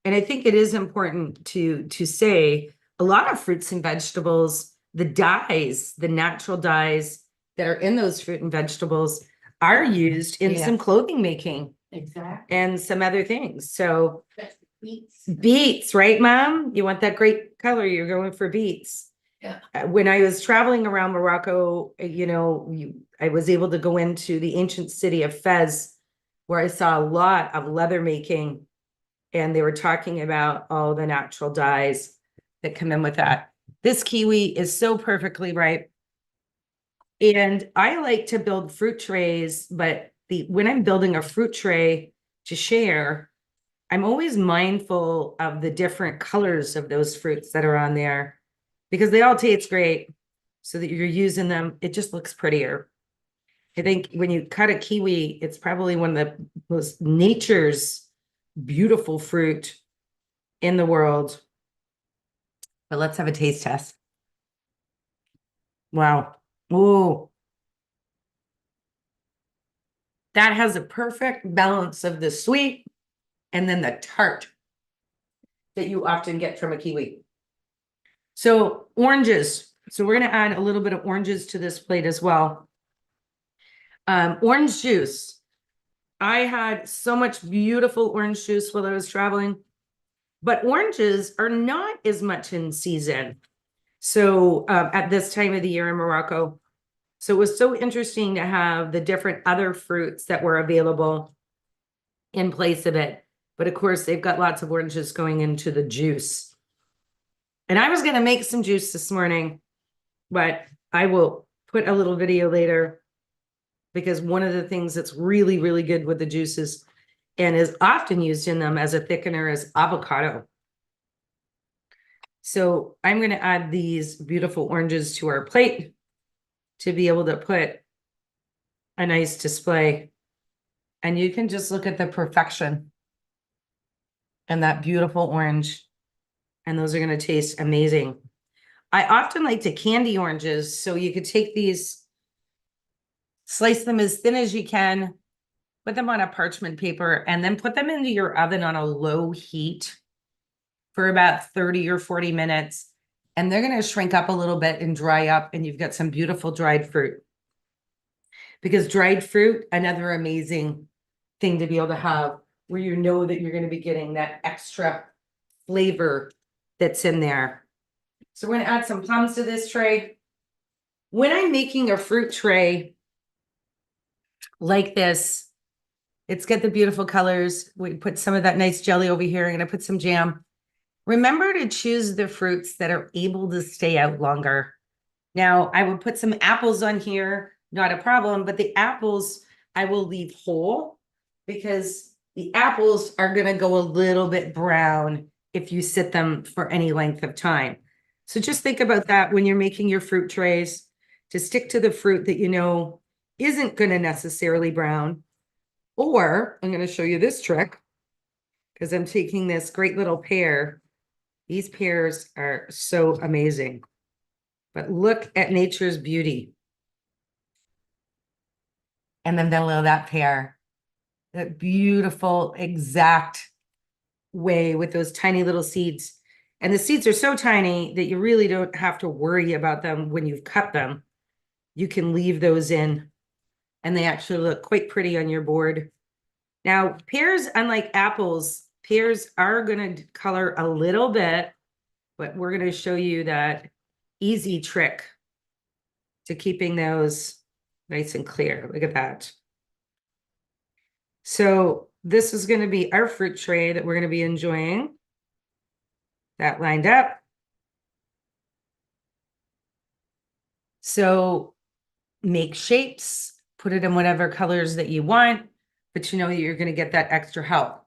And I think it is important to say a lot of fruits and vegetables, the dyes, the natural dyes that are in those fruit and vegetables are used in some clothing making. Exactly. And some other things. So Beets. beets, right, Mom? You want that great color, you're going for beets. Yeah. When I was traveling around Morocco, you know, I was able to go into the ancient city of Fez, where I saw a lot of leather making, and they were talking about all the natural dyes that come in with that. This kiwi is so perfectly ripe. And I like to build fruit trays, but when I'm building a fruit tray to share, I'm always mindful of the different colors of those fruits that are on there, because they all taste great. So that you're using them, it just looks prettier. I think when you cut a kiwi, it's probably one of the most nature's beautiful fruit in the world. But let's have a taste test. Wow. Oh. That has a perfect balance of the sweet and then the tart that you often get from a kiwi. So oranges. So we're going to add a little bit of oranges to this plate as well. Orange juice. I had so much beautiful orange juice while I was traveling. but oranges are not as much in season. So at this time of the year in Morocco. So it was so interesting to have the different other fruits that were available in place of it. But of course, they've got lots of oranges going into the juice. And I was going to make some juice this morning, but I will put a little video later because one of the things that's really, really good with the juices and is often used in them as a thickener is avocado. So I'm going to add these beautiful oranges to our plate to be able to put a nice display. And you can just look at the perfection and that beautiful orange. And those are going to taste amazing. I often like to candy oranges. So you could take these, slice them as thin as you can, put them on a parchment paper, and then put them into your oven on a low heat for about 30 or 40 minutes. And they're going to shrink up a little bit and dry up. And you've got some beautiful dried fruit. Because dried fruit, another amazing thing to be able to have where you know that you're going to be getting that extra flavor that's in there. So we're going to add some plums to this tray. When I'm making a fruit tray like this, it's got the beautiful colors. We put some of that nice jelly over here. I'm going to put some jam. Remember to choose the fruits that are able to stay out longer. Now, I would put some apples on here, not a problem, but the apples I will leave whole because the apples are going to go a little bit brown if you sit them for any length of time. So just think about that when you're making your fruit trays, to stick to the fruit that you know isn't going to necessarily brown. Or I'm going to show you this trick because I'm taking this great little pear. These pears are so amazing. But look at nature's beauty. And then below that pear, that beautiful, exact way with those tiny little seeds. And the seeds are so tiny that you really don't have to worry about them when you've cut them. You can leave those in and they actually look quite pretty on your board. Now, pears, unlike apples, pears are going to color a little bit, but we're going to show you that easy trick to keeping those nice and clear. Look at that. So this is going to be our fruit tray that we're going to be enjoying. That lined up. So make shapes, put it in whatever colors that you want, but you know you're going to get that extra help.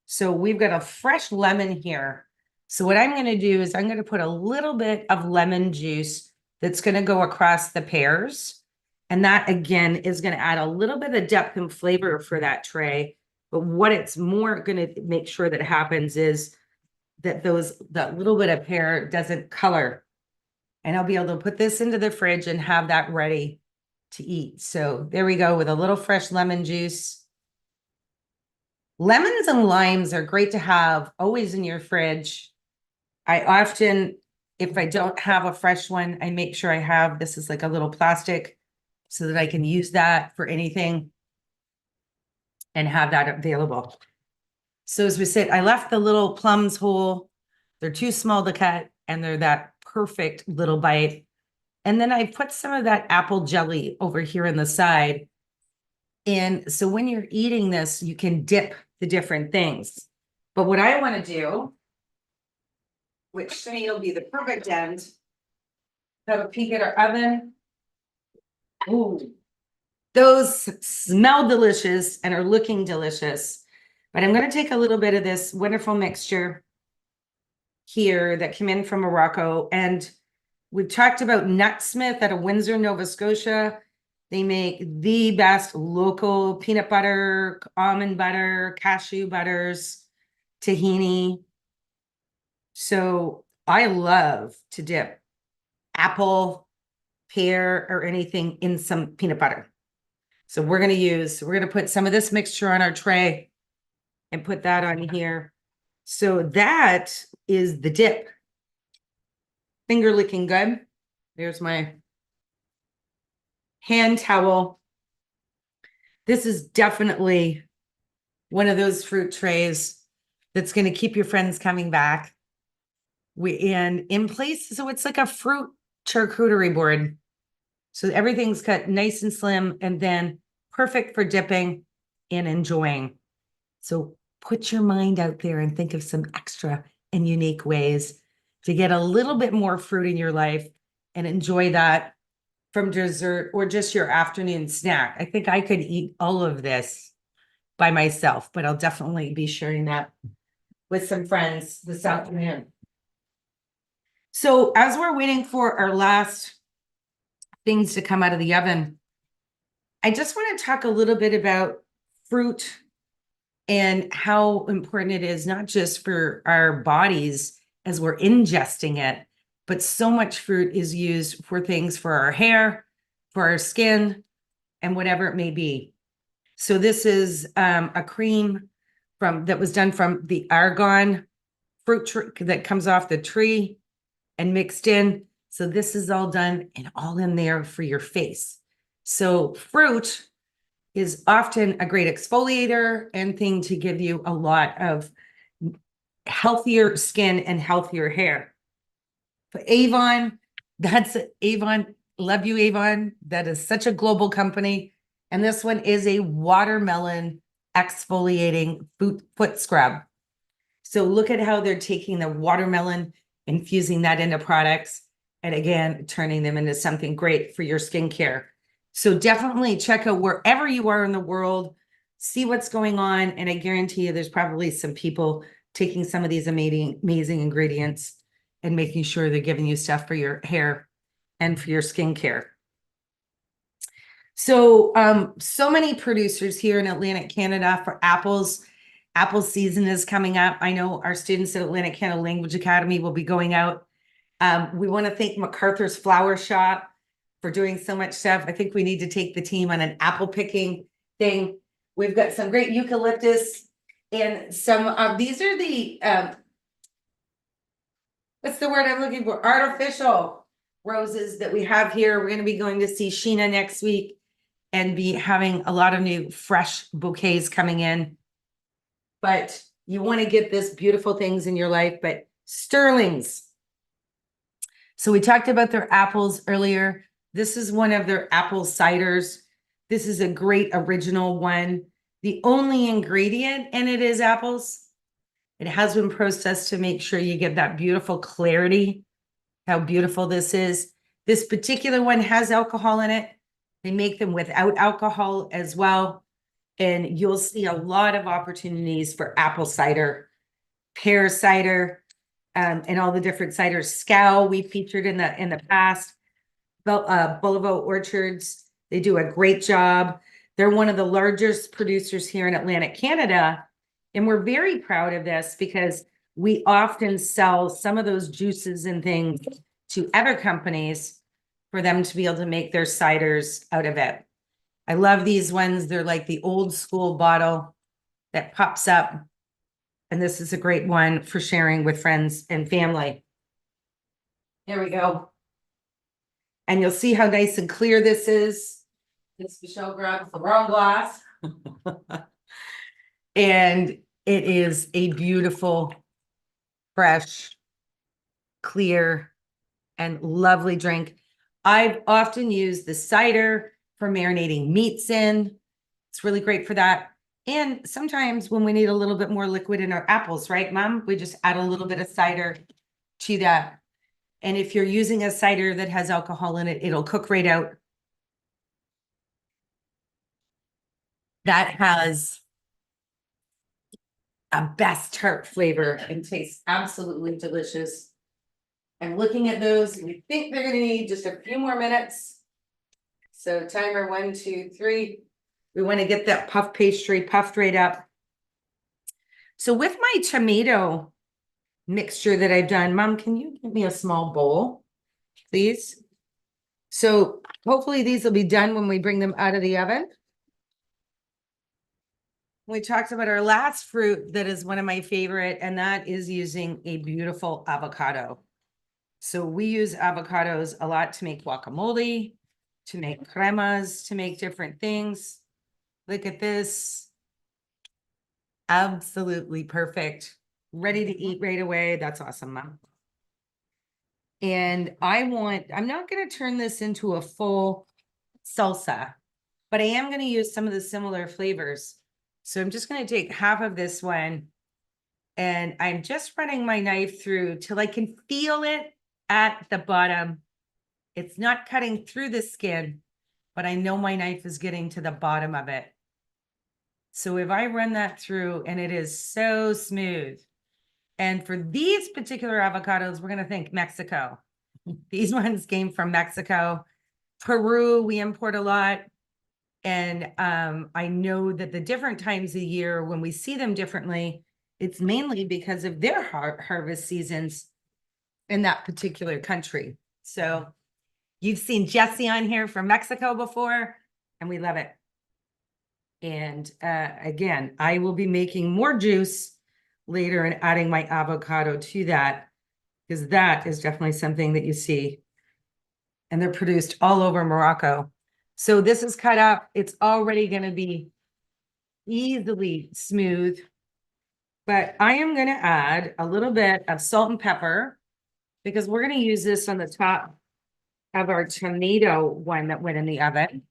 So we've got a fresh lemon here. So what I'm going to do is I'm going to put a little bit of lemon juice that's going to go across the pears. And that, again, is going to add a little bit of depth and flavor for that tray. But what it's more going to make sure that happens is that that little bit of pear doesn't color. And I'll be able to put this into the fridge and have that ready to eat. So there we go with a little fresh lemon juice. Lemons and limes are great to have always in your fridge. I often, if I don't have a fresh one, I make sure I have, this is like a little plastic so that I can use that for anything and have that available. So as we said, I left the little plums whole. They're too small to cut and they're that perfect little bite. And then I put some of that apple jelly over here in the side. And so when you're eating this, you can dip the different things. But what I want to do, which to me will be the perfect end, have a peek at our oven. Ooh, those smell delicious and are looking delicious. But I'm going to take a little bit of this wonderful mixture here that came in from Morocco. And we've talked about Nutsmith out of Windsor, Nova Scotia. They make the best local peanut butter, almond butter, cashew butters, tahini. So I love to dip apple, pear, or anything in some peanut butter. So we're going to put some of this mixture on our tray and put that on here. So that is the dip. Finger licking good. There's my hand towel. This is definitely one of those fruit trays that's going to keep your friends coming back. And in place, so it's like a fruit charcuterie board. So everything's cut nice and slim and then perfect for dipping and enjoying. So put your mind out there and think of some extra and unique ways to get a little bit more fruit in your life and enjoy that from dessert or just your afternoon snack. I think I could eat all of this by myself, but I'll definitely be sharing that with some friends this afternoon. So as we're waiting for our last things to come out of the oven, I just want to talk a little bit about fruit and how important it is, not just for our bodies as we're ingesting it, but so much fruit is used for things for our hair, for our skin, and whatever it may be. So this is a cream that was done from the argan fruit tree that comes off the tree and mixed in. So this is all done and all in there for your face. So fruit is often a great exfoliator and thing to give you a lot of healthier skin and healthier hair. But Avon, that's Avon. Love you, Avon. That is such a global company. And this one is a watermelon exfoliating foot scrub. So look at how they're taking the watermelon, infusing that into products, and again, turning them into something great for your skincare. So definitely check out wherever you are in the world, see what's going on. And I guarantee you there's probably some people taking some of these amazing ingredients and making sure they're giving you stuff for your hair and for your skincare. So, so many producers here in Atlantic Canada for apples. Apple season is coming up. I know our students at Atlantic Canada Language Academy will be going out. We want to thank MacArthur's Flower Shop for doing so much stuff. I think we need to take the team on an apple picking thing. We've got some great eucalyptus and some, these are the, what's the word I'm looking for? Artificial roses that we have here. We're going to be going to see Sheena next week and be having a lot of new fresh bouquets coming in. But you want to get this beautiful things in your life, but Sterling's. So we talked about their apples earlier. This is one of their apple ciders. This is a great original one. The only ingredient in it is apples. It has been processed to make sure you get that beautiful clarity, how beautiful this is. This particular one has alcohol in it. They make them without alcohol as well. And you'll see a lot of opportunities for apple cider, pear cider, and all the different ciders. Scow we featured in the past. Boulevard Orchards, they do a great job. They're one of the largest producers here in Atlantic Canada. And we're very proud of this because we often sell some of those juices and things to other companies for them to be able to make their ciders out of it. I love these ones. They're like the old school bottle that pops up. And this is a great one for sharing with friends and family. There we go. And you'll see how nice and clear this is. This Michelle grabbed the wrong glass. And it is a beautiful, fresh, clear, and lovely drink. I've often used the cider for marinating meats in. It's really great for that. And sometimes when we need a little bit more liquid in our apples, right, Mom? We just add a little bit of cider to that. And if you're using a cider that has alcohol in it, it'll cook right out. That has a best tart flavor and tastes absolutely delicious. I'm looking at those and we think they're going to need just a few more minutes. So timer 1, 2, 3. We want to get that puff pastry puffed right up. So with my tomato mixture that I've done, Mom, can you give me a small bowl, please? So hopefully these will be done when we bring them out of the oven. We talked about our last fruit that is one of my favorite, and that is using a beautiful avocado. So we use avocados a lot to make guacamole, to make cremas, to make different things. Look at this. Absolutely perfect ready to eat right away. That's awesome, Mom. And I'm not gonna turn this into a full salsa, but I am gonna use some of the similar flavors. So I'm just gonna take half of this one and I'm just running my knife through till I can feel it at the bottom. It's not cutting through the skin, but I know my knife is getting to the bottom of it. So if I run that through and it is so smooth, and for these particular avocados, we're going to think Mexico. These ones came from Mexico. Peru, we import a lot. And I know that the different times of year when we see them differently, it's mainly because of their harvest seasons in that particular country. So you've seen Jesse on here from Mexico before, and we love it. And again, I will be making more juice later and adding my avocado to that, because that is definitely something that you see. And they're produced all over Morocco. So this is cut up. It's already going to be easily smooth. But I am going to add a little bit of salt and pepper, because we're going to use this on the top of our tomato one that went in the oven.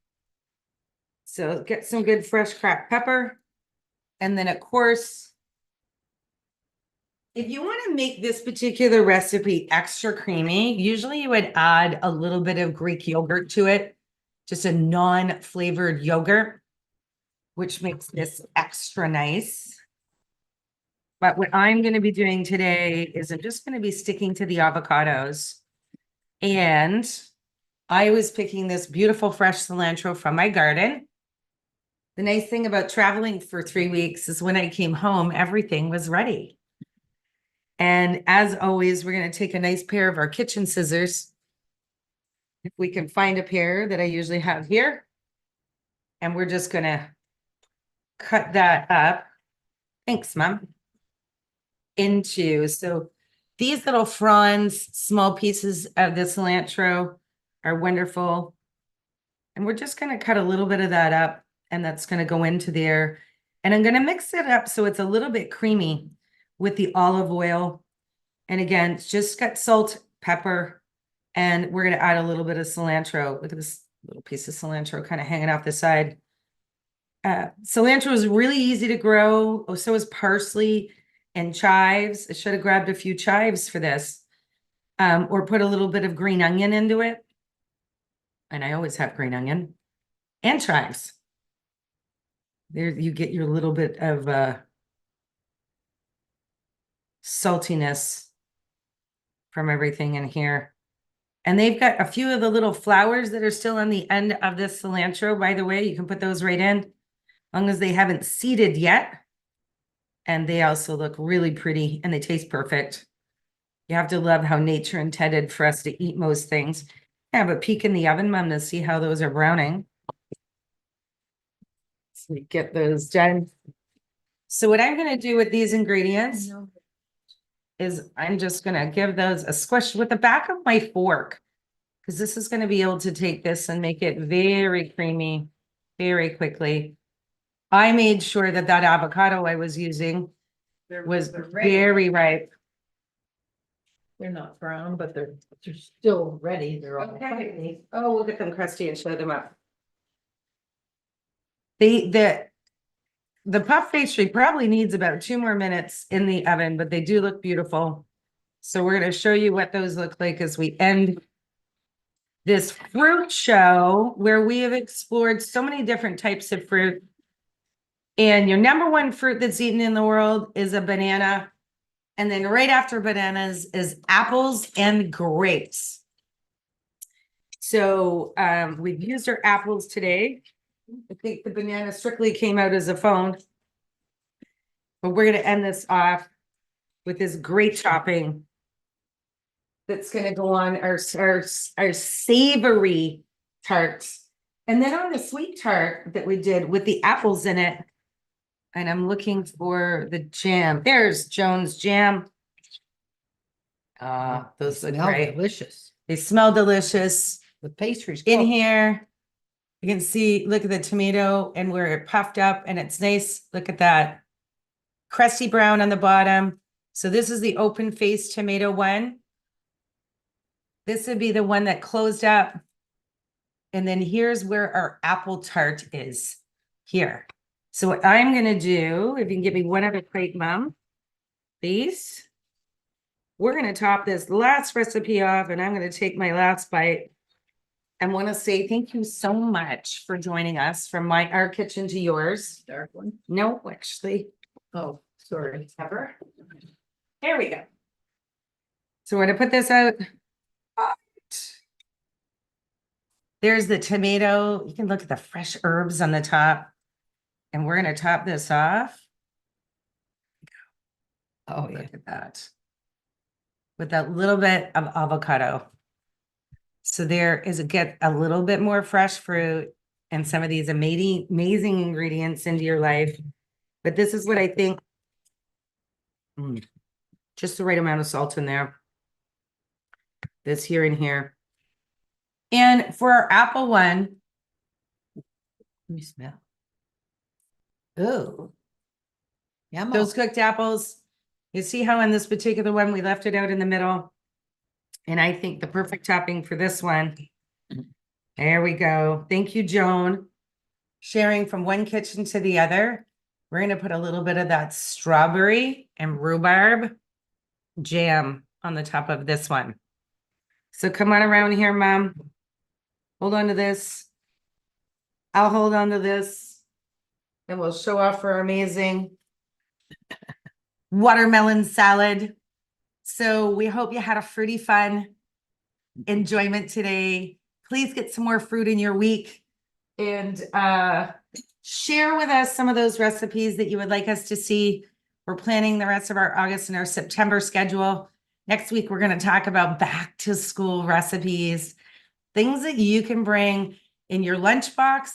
So get some good fresh cracked pepper. And then of course, if you want to make this particular recipe extra creamy, usually you would add a little bit of Greek yogurt to it, just a non-flavored yogurt, which makes this extra nice. But what I'm going to be doing today is I'm just going to be sticking to the avocados. And I was picking this beautiful fresh cilantro from my garden. The nice thing about traveling for 3 weeks is when I came home, everything was ready. And as always, we're going to take a nice pair of our kitchen scissors, if we can find a pair that I usually have here. And we're just going to cut that up. Thanks, Mom. So these little fronds, small pieces of the cilantro are wonderful. And we're just going to cut a little bit of that up, and that's going to go into there. And I'm going to mix it up so it's a little bit creamy with the olive oil. And again, it's just got salt, pepper, and we're going to add a little bit of cilantro. Look at this little piece of cilantro kind of hanging off the side. Cilantro is really easy to grow. Oh, so is parsley and chives. I should have grabbed a few chives for this, or put a little bit of green onion into it. And I always have green onion and chives. There you get your little bit of saltiness from everything in here. And they've got a few of the little flowers that are still on the end of this cilantro, by the way. You can put those right in, as long as they haven't seeded yet. And they also look really pretty and they taste perfect. You have to love how nature intended for us to eat most things. Have a peek in the oven, Mom, to see how those are browning. So we get those done. So what I'm going to do with these ingredients is I'm just going to give those a squish with the back of my fork, because this is going to be able to take this and make it very creamy very quickly. I made sure that that avocado I was using was very ripe. They're not brown, but they're still ready. They're all Okay. Oh, we'll get them crusty and show them up. The puff pastry probably needs about 2 more minutes in the oven, but they do look beautiful. So we're going to show you what those look like as we end this fruit show, where we have explored so many different types of fruit. And your number one fruit that's eaten in the world is a banana. And then right after bananas is apples and grapes. So we've used our apples today. I think the banana strictly came out as a phone. But we're going to end this off with this great topping that's going to go on our savory tarts. And then on the sweet tart that we did with the apples in it, and I'm looking for the jam. There's Jones jam. Those look great. Delicious. They smell delicious. The pastry's In cooked. here, you can see, look at the tomato and where it puffed up and it's nice. Look at that. Crusty brown on the bottom, So this is the open face tomato one. This would be the one that closed up. And then here's where our apple tart is here. So what I'm gonna do, if you can give me one other plate, Mom, please. We're gonna top this last recipe off and I'm gonna take my last bite. I wanna say thank you so much for joining us from our kitchen to yours. Dark one. No, actually, Oh, sorry. ever. There we go. So we're gonna put this out. There's the tomato. You can look at the fresh herbs on the top. And we're gonna top this off. Oh, yeah. Look at that. With that little bit of avocado. So there is get a little bit more fresh fruit and some of these amazing ingredients into your life. But this is what I think. Just the right amount of salt in there. This here and here. And for our apple one, Let me smell. oh, Yum. those cooked apples, you see how in this particular one, we left it out in the middle. And I think the perfect topping for this one. There we go. Thank you, Joan. Sharing from one kitchen to the other. We're going to put a little bit of that strawberry and rhubarb jam on the top of this one. So come on around here, Mom. Hold on to this. I'll hold on to this. And we'll show off our amazing watermelon salad. So we hope you had a fruity fun enjoyment today. Please get some more fruit in your week and share with us some of those recipes that you would like us to see. We're planning the rest of our August and our September schedule. Next week, we're going to talk about back to school recipes, things that you can bring in your lunchbox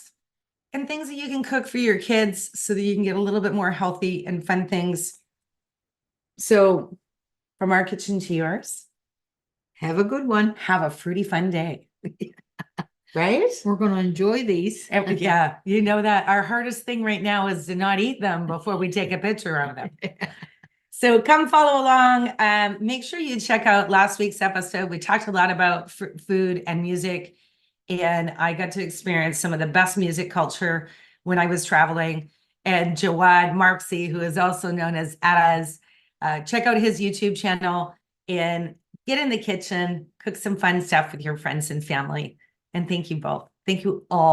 and things that you can cook for your kids so that you can get a little bit more healthy and fun things. So from our kitchen to yours, Have a good one. have a fruity fun day. Right? We're going to enjoy these. Yeah, you know that our hardest thing right now is to not eat them before we take a picture of them. So come follow along. Make sure you check out last week's episode. We talked a lot about food and music, and I got to experience some of the best music culture when I was traveling. And Jawad Marksy, who is also known as Araz, check out his YouTube channel and get in the kitchen, cook some fun stuff with your friends and family. And thank you both. Thank you all.